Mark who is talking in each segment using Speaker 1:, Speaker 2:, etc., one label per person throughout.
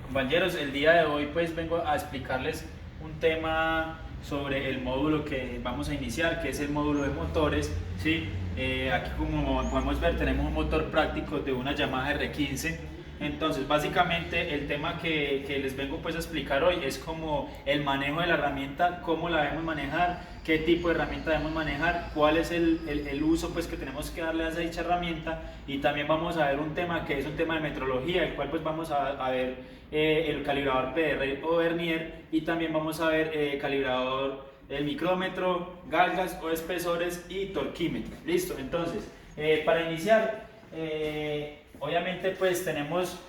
Speaker 1: Compañeros, el día de hoy pues vengo a explicarles un tema sobre el módulo que vamos a iniciar, que es el módulo de motores, ¿sí? Aquí como podemos ver tenemos un motor práctico de una Yamaha R15. Entonces básicamente el tema que les vengo pues a explicar hoy es como el manejo de la herramienta, cómo la debemos manejar, qué tipo de herramienta debemos manejar, cuál es el uso pues que tenemos que darle a dicha herramienta, y también vamos a ver un tema que es un tema de metrología, el cual pues vamos a ver el calibrador PDR o Vernier, y también vamos a ver calibrador, el micrómetro, galgas o espesores y torquímetro. Listo, entonces para iniciar, obviamente pues tenemos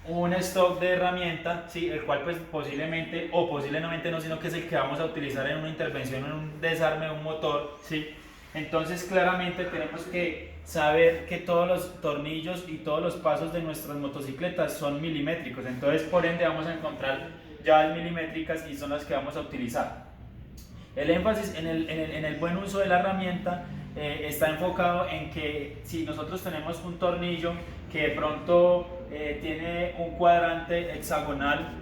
Speaker 1: un stock de herramienta, ¿sí? El cual pues posiblemente o posiblemente no, sino que es el que vamos a utilizar en una intervención, en un desarme de un motor, ¿sí? Entonces claramente tenemos que saber que todos los tornillos y todos los pasos de nuestras motocicletas son milimétricos, entonces por ende vamos a encontrar llaves milimétricas y son las que vamos a utilizar. El énfasis en el buen uso de la herramienta está enfocado en que si nosotros tenemos un tornillo que de pronto tiene un cuadrante hexagonal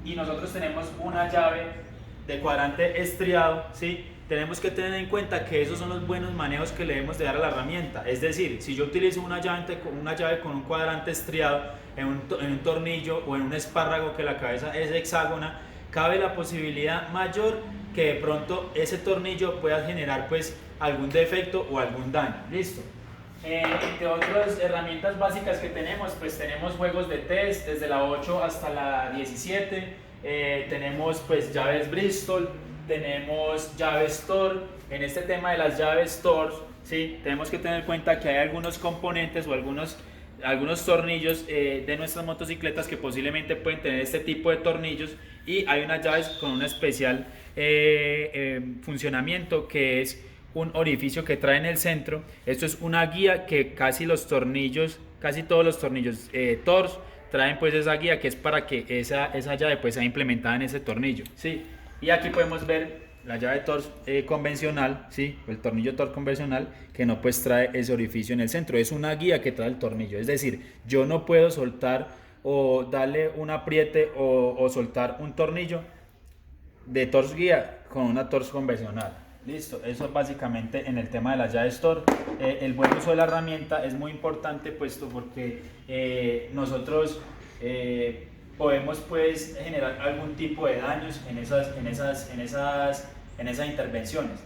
Speaker 1: y nosotros tenemos una llave de cuadrante estriado, ¿sí? Tenemos que tener en cuenta que esos son los buenos manejos que le debemos de dar a la herramienta. Es decir, si yo utilizo una llave con un cuadrante estriado en un tornillo o en un espárrago que la cabeza es hexágona, cabe la posibilidad mayor que de pronto ese tornillo pueda generar pues algún defecto o algún daño. Listo. Entre otras herramientas básicas que tenemos, pues tenemos juegos de test desde la 8 hasta la 17, tenemos pues llaves Bristol, tenemos llaves Thor. En este tema de las llaves Thor, ¿sí? Tenemos que tener en cuenta que hay algunos componentes o algunos tornillos de nuestras motocicletas que posiblemente pueden tener este tipo de tornillos, y hay unas llaves con un especial funcionamiento, que es un orificio que trae en el centro. Esto es una guía que casi todos los tornillos Tors traen pues esa guía, que es para que esa llave pues sea implementada en ese tornillo, ¿sí? Y aquí podemos ver la llave Tors convencional, ¿sí? El tornillo Tors convencional, que no pues trae ese orificio en el centro, es una guía que trae el tornillo, es decir, yo no puedo soltar o darle un apriete o soltar un tornillo de Tors guía con una Tors convencional. Listo, eso es básicamente en el tema de las llaves Tors. El buen uso de la herramienta es muy importante, puesto porque nosotros podemos pues generar algún tipo de daños en esas intervenciones.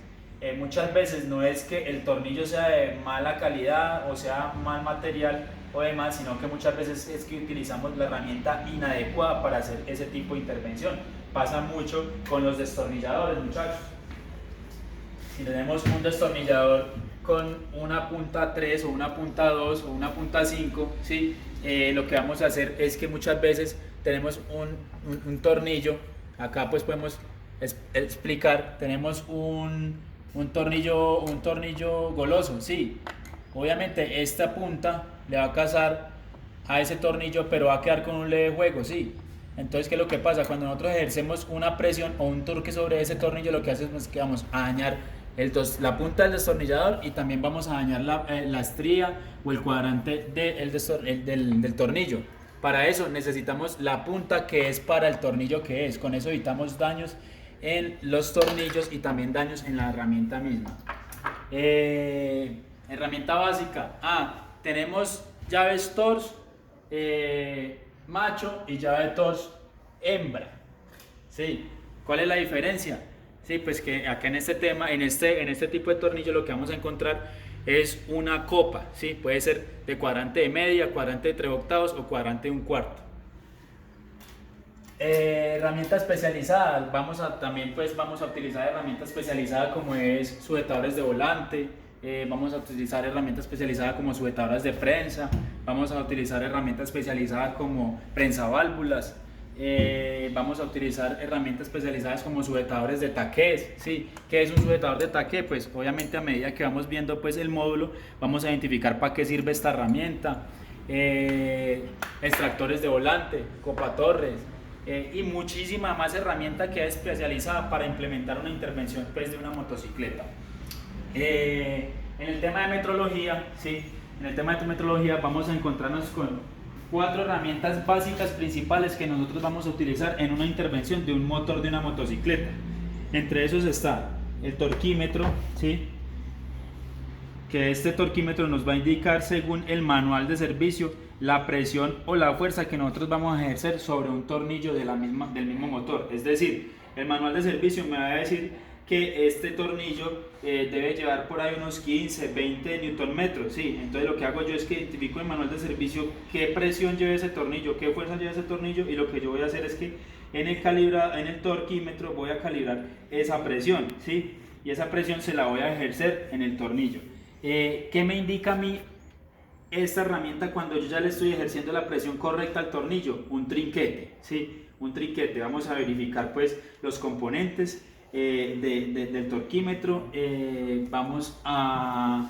Speaker 1: Muchas veces no es que el tornillo sea de mala calidad o sea mal material o demás, sino que muchas veces es que utilizamos la herramienta inadecuada para hacer ese tipo de intervención. Pasa mucho con los destornilladores, muchachos. Si tenemos un destornillador con una punta 3 o una punta 2 o una punta 5, ¿sí? Lo que vamos a hacer es que muchas veces tenemos un tornillo, acá pues podemos explicar, tenemos un tornillo goloso, ¿sí? Obviamente esta punta le va a cazar a ese tornillo, pero va a quedar con un leve juego, ¿sí? Entonces, ¿qué es lo que pasa? Cuando nosotros ejercemos una presión o un torque sobre ese tornillo, lo que hace es que vamos a dañar la punta del destornillador, y también vamos a dañar la estría o el cuadrante del tornillo. Para eso necesitamos la punta que es para el tornillo que es. Con eso evitamos daños en los tornillos y también daños en la herramienta misma. Herramienta básica. Tenemos llaves Tors macho y llave Tors hembra. ¿Sí? ¿Cuál es la diferencia? Sí, pues que acá en este tema, en este tipo de tornillo, lo que vamos a encontrar es una copa, ¿sí? Puede ser de cuadrante de media, cuadrante de 3/8 o cuadrante de 1/4. Herramienta especializada, también pues vamos a utilizar herramientas especializadas como es sujetadores de volante, vamos a utilizar herramientas especializadas como sujetadoras de prensa, vamos a utilizar herramientas especializadas como prensaválvulas, vamos a utilizar herramientas especializadas como sujetadores de taqués, ¿sí? ¿Qué es un sujetador de taqué? Pues obviamente a medida que vamos viendo pues el módulo, vamos a identificar para qué sirve esta herramienta. Extractores de volante, copatorres, y muchísima más herramienta que es especializada para implementar una intervención pues, de una motocicleta. En el tema de metrología, ¿sí? En el tema de metrología vamos a encontrarnos con 4 herramientas básicas principales que nosotros vamos a utilizar en una intervención de un motor de una motocicleta. Entre esos está el torquímetro, ¿sí? Que este torquímetro nos va a indicar, según el manual de servicio, la presión o la fuerza que nosotros vamos a ejercer sobre un tornillo del mismo motor. Es decir, el manual de servicio me va a decir que este tornillo debe llevar por ahí unos 15, 20 newton-metros, ¿sí? Entonces lo que hago yo es que identifico en el manual de servicio qué presión lleva ese tornillo, qué fuerza lleva ese tornillo, y lo que yo voy a hacer es que en el torquímetro voy a calibrar esa presión, ¿sí? Y esa presión se la voy a ejercer en el tornillo. ¿Qué me indica a mí esta herramienta cuando yo ya le estoy ejerciendo la presión correcta al tornillo? Un trinquete, ¿sí? Un trinquete. Vamos a verificar pues los componentes del torquímetro. Vamos a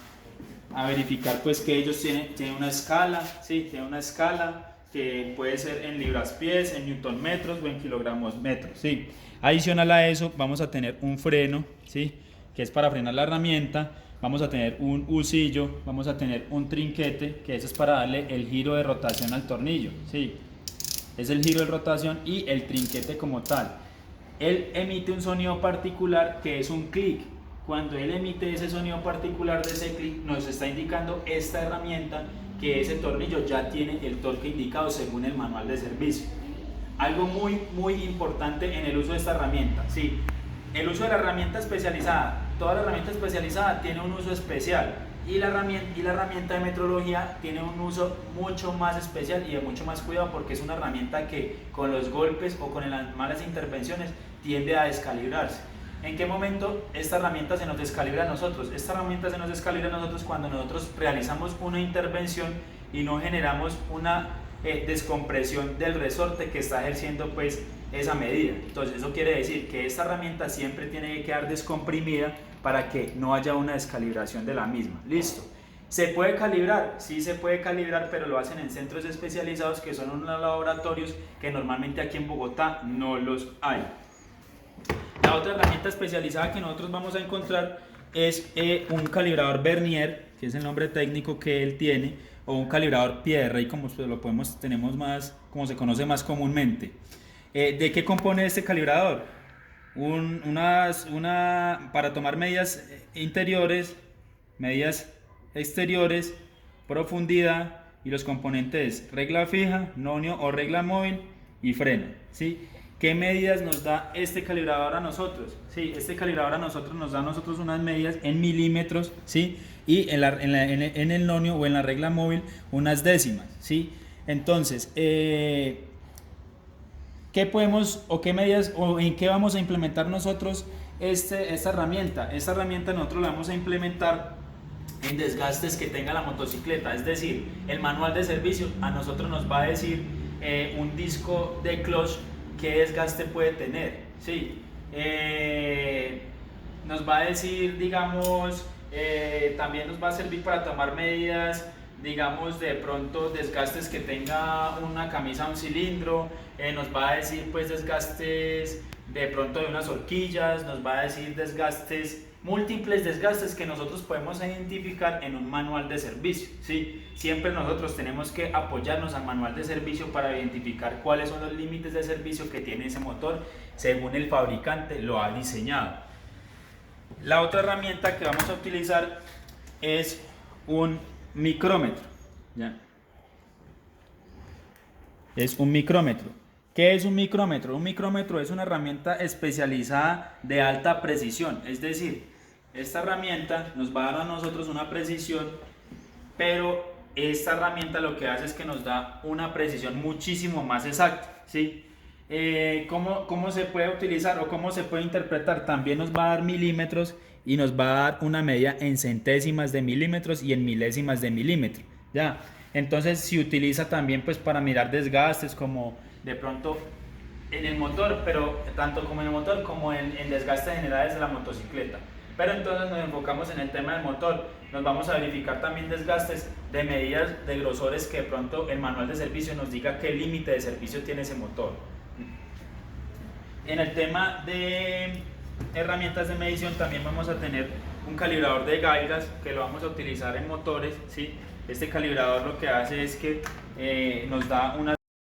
Speaker 1: verificar pues que ellos tienen una escala, ¿sí? Tienen una escala que puede ser en libras-pies, en newton-metros o en kilogramos-metros, ¿sí? Adicional a eso vamos a tener un freno, ¿sí? Que es para frenar la herramienta. Vamos a tener un husillo, vamos a tener un trinquete, que eso es para darle el giro de rotación al tornillo, ¿sí? Es el giro de rotación, y el trinquete como tal. Él emite un sonido particular que es un clic. Cuando él emite ese sonido particular de ese clic, nos está indicando esta herramienta que ese tornillo ya tiene el torque indicado según el manual de servicio. Algo muy importante en el uso de esta herramienta, ¿sí? El uso de la herramienta especializada. Toda la herramienta especializada tiene un uso especial, y la herramienta de metrología tiene un uso mucho más especial y de mucho más cuidado, porque es una herramienta que con los golpes o con las malas intervenciones tiende a descalibrarse. ¿En qué momento esta herramienta se nos descalibra a nosotros? Esta herramienta se nos descalibra a nosotros cuando nosotros realizamos una intervención y no generamos una descompresión del resorte que está ejerciendo pues esa medida. Entonces eso quiere decir que esta herramienta siempre tiene que quedar descomprimida para que no haya una descalibración de la misma. Listo. ¿Se puede calibrar? Sí se puede calibrar, pero lo hacen en centros especializados, que son unos laboratorios que normalmente aquí en Bogotá no los hay. La otra herramienta especializada que nosotros vamos a encontrar es un calibrador Vernier, que es el nombre técnico que él tiene, o un calibrador pie de rey, como se conoce más comúnmente. ¿De qué compone este calibrador? Para tomar medidas interiores, medidas exteriores, profundidad, y los componentes regla fija, nonio o regla móvil y freno, ¿sí? ¿Qué medidas nos da este calibrador a nosotros? Sí, este calibrador a nosotros nos da unas medidas en milímetros, ¿sí? Y en el nonio o en la regla móvil unas décimas, ¿sí? Entonces, ¿qué podemos o qué medidas o en qué vamos a implementar nosotros esta herramienta? Esta herramienta nosotros la vamos a implementar en desgastes que tenga la motocicleta. Es decir, el manual de servicio a nosotros nos va a decir un disco de clutch qué desgaste puede tener, ¿sí? Nos va a decir, digamos, también nos va a servir para tomar medidas, digamos, de pronto desgastes que tenga una camisa, un cilindro, nos va a decir pues desgastes de pronto de unas horquillas, nos va a decir múltiples desgastes que nosotros podemos identificar en un manual de servicio, ¿sí? Siempre nosotros tenemos que apoyarnos al manual de servicio para identificar cuáles son los límites de servicio que tiene ese motor según el fabricante lo ha diseñado. La otra herramienta que vamos a utilizar es un micrómetro, ¿ya? Es un micrómetro. ¿Qué es un micrómetro? Un micrómetro es una herramienta especializada de alta precisión, es decir, esta herramienta nos va a dar a nosotros una precisión, pero esta herramienta lo que hace es que nos da una precisión muchísimo más exacta, ¿sí? ¿Cómo se puede utilizar o cómo se puede interpretar? También nos va a dar milímetros y nos va a dar una medida en centésimas de milímetros y en milésimas de milímetro, ¿ya? Entonces se utiliza también pues para mirar desgastes como de pronto en el motor, pero tanto como en el motor como en desgastes generales de la motocicleta. Pero entonces nos enfocamos en el tema del motor, nos vamos a verificar también desgastes de medidas de grosores que de pronto el manual de servicio nos diga qué límite de servicio tiene ese motor. En el tema de herramientas de medición también vamos a tener un calibrador de gaigas que lo vamos a utilizar en motores, ¿sí? Este calibrador lo que hace es que nos da una